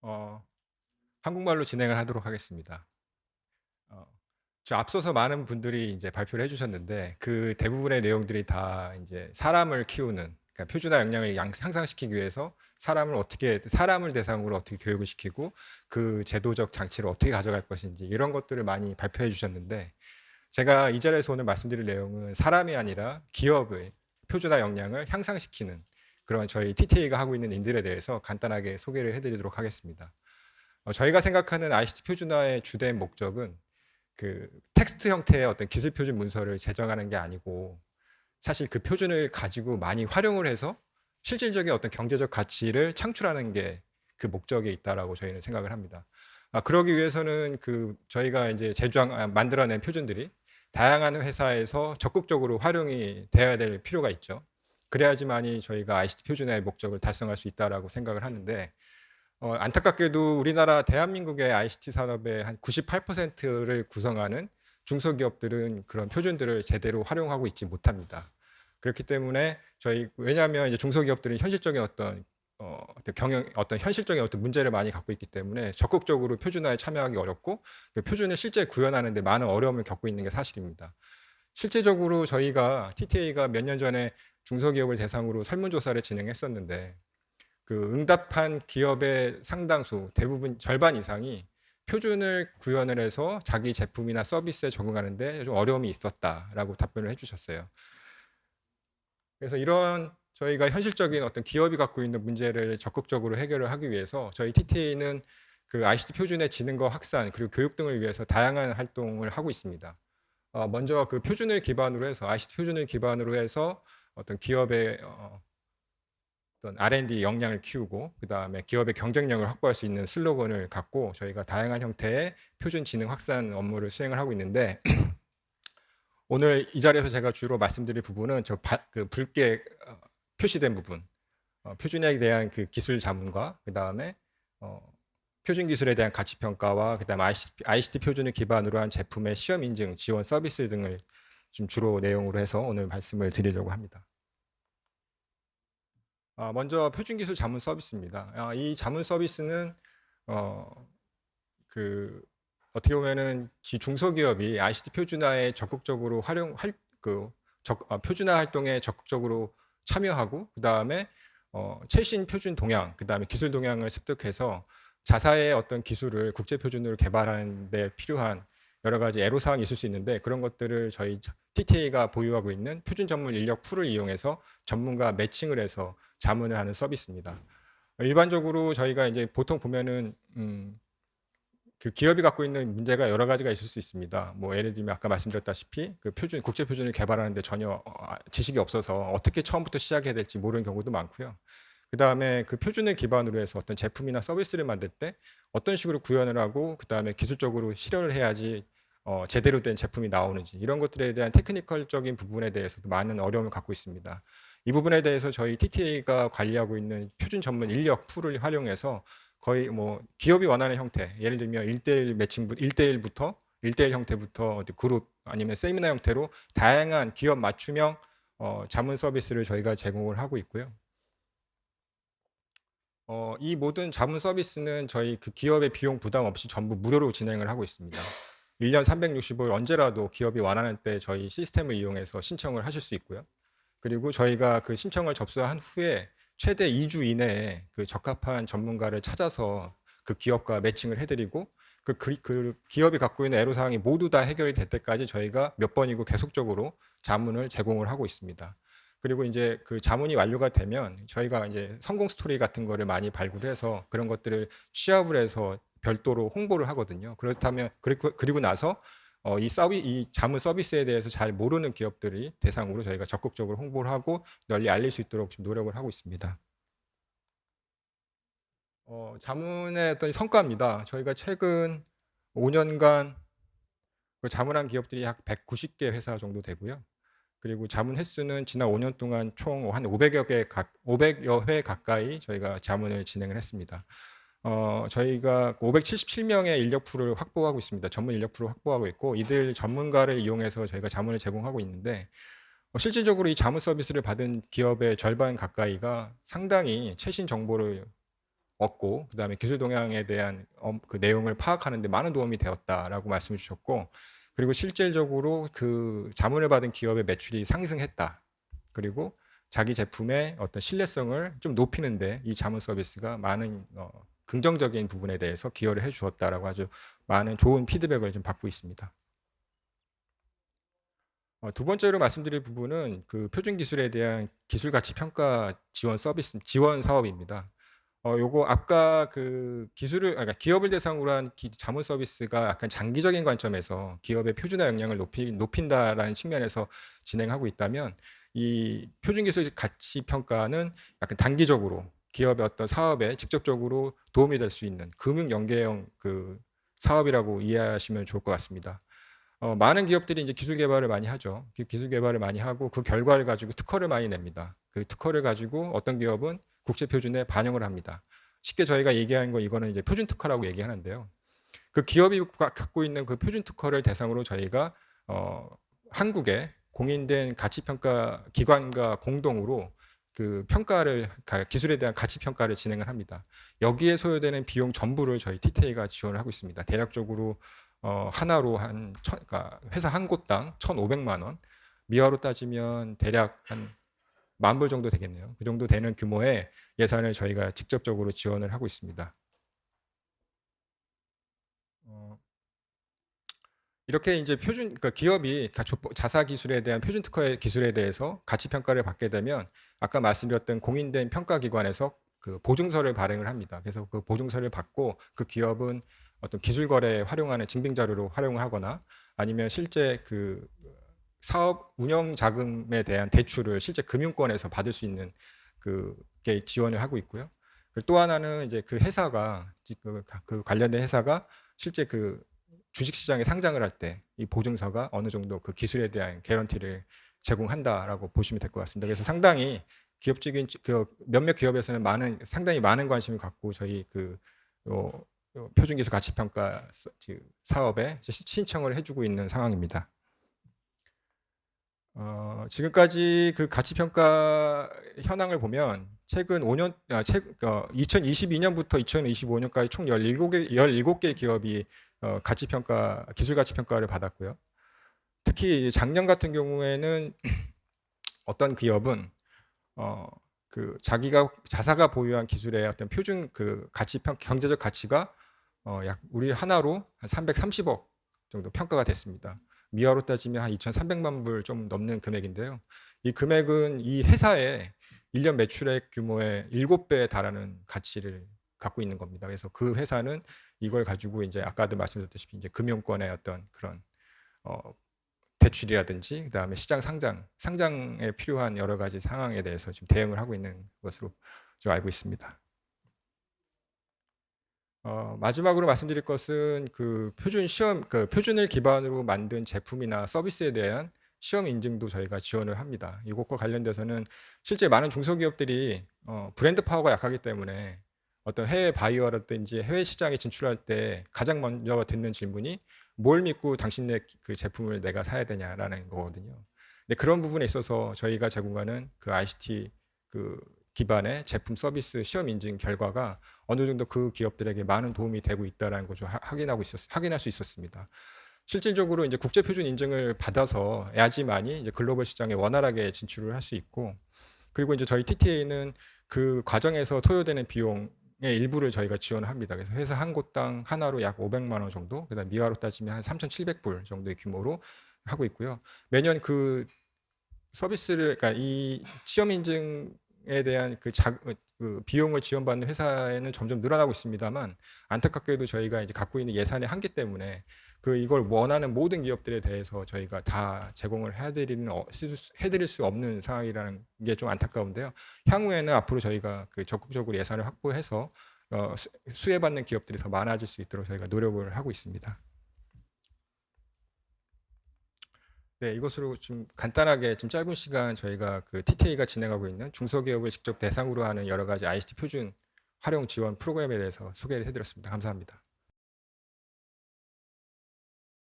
어, 한국말로 진행을 하도록 하겠습니다. 어, 저 앞서서 많은 분들이 이제 발표를 해주셨는데 그 대부분의 내용들이 다 이제 사람을 키우는, 그러니까 표준화 역량을 향상시키기 위해서 사람을 대상으로 어떻게 교육을 시키고 그 제도적 장치를 어떻게 가져갈 것인지 이런 것들을 많이 발표해 주셨는데, 제가 이 자리에서 오늘 말씀드릴 내용은 사람이 아니라 기업의 표준화 역량을 향상시키는 그런 저희 TTA가 하고 있는 일들에 대해서 간단하게 소개를 해드리도록 하겠습니다. 저희가 생각하는 ICT 표준화의 주된 목적은 그 텍스트 형태의 어떤 기술 표준 문서를 제정하는 게 아니고, 사실 그 표준을 가지고 많이 활용을 해서 실질적인 어떤 경제적 가치를 창출하는 게 그 목적에 있다라고 저희는 생각을 합니다. 그러기 위해서는 그 저희가 이제 만들어낸 표준들이 다양한 회사에서 적극적으로 활용이 되어야 될 필요가 있죠. 그래야지만이 저희가 ICT 표준화의 목적을 달성할 수 있다라고 생각을 하는데, 안타깝게도 우리나라 대한민국의 ICT 산업의 한 98%를 구성하는 중소기업들은 그런 표준들을 제대로 활용하고 있지 못합니다. 그렇기 때문에 왜냐하면 이제 중소기업들은 현실적인 어떤 현실적인 어떤 문제를 많이 갖고 있기 때문에 적극적으로 표준화에 참여하기 어렵고, 그 표준을 실제 구현하는 데 많은 어려움을 겪고 있는 게 사실입니다. 실제적으로 저희가 TTA가 몇 년 전에 중소기업을 대상으로 설문조사를 진행했었는데, 그 응답한 기업의 상당수, 대부분 절반 이상이 표준을 구현을 해서 자기 제품이나 서비스에 적응하는데 좀 어려움이 있었다라고 답변을 해주셨어요. 그래서 이런 저희가 현실적인 어떤 기업이 갖고 있는 문제를 적극적으로 해결을 하기 위해서 저희 TTA는 그 ICT 표준의 지능과 확산 그리고 교육 등을 위해서 다양한 활동을 하고 있습니다. 먼저 그 표준을 기반으로 해서 ICT 표준을 기반으로 해서 어떤 기업의 어떤 R&D 역량을 키우고, 그 다음에 기업의 경쟁력을 확보할 수 있는 슬로건을 갖고 저희가 다양한 형태의 표준 지능 확산 업무를 수행을 하고 있는데, 오늘 이 자리에서 제가 주로 말씀드릴 부분은 그 붉게 표시된 부분, 표준에 대한 그 기술 자문과 그 다음에 표준 기술에 대한 가치 평가와 그 다음에 ICT 표준을 기반으로 한 제품의 시험 인증 지원 서비스 등을 좀 주로 내용으로 해서 오늘 말씀을 드리려고 합니다. 먼저 표준기술 자문 서비스입니다. 이 자문 서비스는 어, 그 어떻게 보면은 중소기업이 ICT 표준화에 적극적으로 활용할 표준화 활동에 적극적으로 참여하고, 그 다음에 최신 표준 동향, 그 다음에 기술 동향을 습득해서 자사의 어떤 기술을 국제 표준으로 개발하는 데 필요한 여러 가지 애로사항이 있을 수 있는데, 그런 것들을 저희 TTA가 보유하고 있는 표준 전문 인력 풀을 이용해서 전문가 매칭을 해서 자문을 하는 서비스입니다. 일반적으로 저희가 이제 보통 보면은 그 기업이 갖고 있는 문제가 여러 가지가 있을 수 있습니다. 뭐 예를 들면 아까 말씀드렸다시피 그 국제 표준을 개발하는데 전혀 지식이 없어서 어떻게 처음부터 시작해야 될지 모르는 경우도 많고요. 그 다음에 그 표준을 기반으로 해서 어떤 제품이나 서비스를 만들 때 어떤 식으로 구현을 하고 그 다음에 기술적으로 실현을 해야지 제대로 된 제품이 나오는지, 이런 것들에 대한 테크니컬적인 부분에 대해서도 많은 어려움을 갖고 있습니다. 이 부분에 대해서 저희 TTA가 관리하고 있는 표준 전문 인력 풀을 활용해서 거의 뭐 기업이 원하는 형태, 예를 들면 1대1 1대1부터 1대1 형태부터 어디 그룹 아니면 세미나 형태로 다양한 기업 맞춤형 자문 서비스를 저희가 제공을 하고 있고요. 이 모든 자문 서비스는 저희 그 기업의 비용 부담 없이 전부 무료로 진행을 하고 있습니다. 1년 365일 언제라도 기업이 원하는 때 저희 시스템을 이용해서 신청을 하실 수 있고요. 그리고 저희가 그 신청을 접수한 후에 최대 2주 이내에 그 적합한 전문가를 찾아서 그 기업과 매칭을 해드리고, 그 기업이 갖고 있는 애로사항이 모두 다 해결이 될 때까지 저희가 몇 번이고 계속적으로 자문을 제공을 하고 있습니다. 그리고 이제 그 자문이 완료가 되면 저희가 이제 성공 스토리 같은 거를 많이 발굴해서 그런 것들을 취합을 해서 별도로 홍보를 하거든요. 그렇다면 그리고 나서 이 자문 서비스에 대해서 잘 모르는 기업들이 대상으로 저희가 적극적으로 홍보를 하고 널리 알릴 수 있도록 지금 노력을 하고 있습니다. 자문의 어떤 성과입니다. 저희가 최근 5년간 그 자문한 기업들이 약 190개 회사 정도 되고요. 그리고 자문 횟수는 지난 5년 동안 총 한 500여 회 가까이 저희가 자문을 진행을 했습니다. 저희가 577명의 인력 풀을 확보하고 있습니다. 전문 인력 풀을 확보하고 있고, 이들 전문가를 이용해서 저희가 자문을 제공하고 있는데, 실질적으로 이 자문 서비스를 받은 기업의 절반 가까이가 상당히 최신 정보를 얻고 그다음에 기술 동향에 대한 그 내용을 파악하는 데 많은 도움이 되었다라고 말씀을 주셨고, 그리고 실질적으로 그 자문을 받은 기업의 매출이 상승했다. 그리고 자기 제품의 어떤 신뢰성을 좀 높이는데 이 자문 서비스가 많은 긍정적인 부분에 대해서 기여를 해 주었다라고 아주 많은 좋은 피드백을 좀 받고 있습니다. 두 번째로 말씀드릴 부분은 그 표준 기술에 대한 기술 가치 평가 지원 서비스, 지원 사업입니다. 요거 아까 그 기술을, 그러니까 기업을 대상으로 한 자문 서비스가 약간 장기적인 관점에서 기업의 표준화 역량을 높인다라는 측면에서 진행하고 있다면, 이 표준 기술 가치 평가는 약간 단기적으로 기업의 어떤 사업에 직접적으로 도움이 될 수 있는 금융 연계형 그 사업이라고 이해하시면 좋을 것 같습니다. 많은 기업들이 이제 기술 개발을 많이 하죠. 기술 개발을 많이 하고 그 결과를 가지고 특허를 많이 냅니다. 그 특허를 가지고 어떤 기업은 국제 표준에 반영을 합니다. 쉽게 저희가 얘기하는 거, 이거는 이제 표준 특허라고 얘기하는데요. 그 기업이 갖고 있는 그 표준 특허를 대상으로 저희가 한국의 공인된 가치평가 기관과 공동으로 그 평가를, 기술에 대한 가치 평가를 진행을 합니다. 여기에 소요되는 비용 전부를 저희 TTA가 지원을 하고 있습니다. 대략적으로 하나로 그러니까 회사 한 곳당 1,500만 원, 미화로 따지면 대략 한 10,000불 정도 되겠네요. 그 정도 되는 규모의 예산을 저희가 직접적으로 지원을 하고 있습니다. 이렇게 이제 그러니까 기업이 자사 기술에 대한 표준 특허의 기술에 대해서 가치 평가를 받게 되면 아까 말씀드렸던 공인된 평가기관에서 그 보증서를 발행을 합니다. 그래서 그 보증서를 받고 그 기업은 어떤 기술 거래에 활용하는 증빙 자료로 활용을 하거나, 아니면 실제 그 사업 운영 자금에 대한 대출을 실제 금융권에서 받을 수 있는 그게 지원을 하고 있고요. 또 하나는 이제 그 회사가 그 관련된 회사가 실제 그 주식시장에 상장을 할 때 이 보증서가 어느 정도 그 기술에 대한 개런티를 제공한다라고 보시면 될 것 같습니다. 그래서 상당히 기업적인 그 몇몇 기업에서는 상당히 많은 관심을 갖고 저희 그 표준기술 가치평가 사업에 신청을 해주고 있는 상황입니다. 지금까지 그 가치평가 현황을 보면 최근 5년, 2022년부터 2025년까지 총 17개 기업이 가치평가, 기술 가치평가를 받았고요. 특히 작년 같은 경우에는 어떤 기업은 그 자사가 보유한 기술의 어떤 표준 그 경제적 가치가 약 우리 하나로 한 330억 정도 평가가 됐습니다. 미화로 따지면 한 2,300만 불 좀 넘는 금액인데요. 이 금액은 이 회사의 1년 매출액 규모의 7배에 달하는 가치를 갖고 있는 겁니다. 그래서 그 회사는 이걸 가지고 이제 아까도 말씀드렸다시피 이제 금융권의 어떤 그런 대출이라든지 그다음에 시장 상장에 필요한 여러 가지 상황에 대해서 지금 대응을 하고 있는 것으로 좀 알고 있습니다. 마지막으로 말씀드릴 것은 그 표준을 기반으로 만든 제품이나 서비스에 대한 시험 인증도 저희가 지원을 합니다. 이것과 관련돼서는 실제 많은 중소기업들이 브랜드 파워가 약하기 때문에 어떤 해외 바이어라든지 해외 시장에 진출할 때 가장 먼저 듣는 질문이 뭘 믿고 당신네 그 제품을 내가 사야 되냐라는 거거든요. 근데 그런 부분에 있어서 저희가 제공하는 그 ICT 그 기반의 제품 서비스 시험 인증 결과가 어느 정도 그 기업들에게 많은 도움이 되고 있다는 것을 확인할 수 있었습니다. 실질적으로 이제 국제 표준 인증을 받아서 야지만이 이제 글로벌 시장에 원활하게 진출을 할 수 있고, 그리고 이제 저희 TTA는 그 과정에서 소요되는 비용의 일부를 저희가 지원합니다. 그래서 회사 한 곳당 하나로 약 500만 원 정도, 그다음 미화로 따지면 한 3,700불 정도의 규모로 하고 있고요. 매년 그 서비스를, 그러니까 이 시험 인증에 대한 그 비용을 지원받는 회사에는 점점 늘어나고 있습니다만, 안타깝게도 저희가 이제 갖고 있는 예산의 한계 때문에 이걸 원하는 모든 기업들에 대해서 저희가 다 제공을 해드릴 수 없는 상황이라는 게 좀 안타까운데요. 향후에는 앞으로 저희가 그 적극적으로 예산을 확보해서 수혜받는 기업들이 더 많아질 수 있도록 저희가 노력을 하고 있습니다. 네, 이것으로 좀 간단하게 좀 짧은 시간 저희가 그 TTA가 진행하고 있는 중소기업을 직접 대상으로 하는 여러 가지 ICT 표준 활용 지원 프로그램에 대해서 소개를 해드렸습니다. 감사합니다.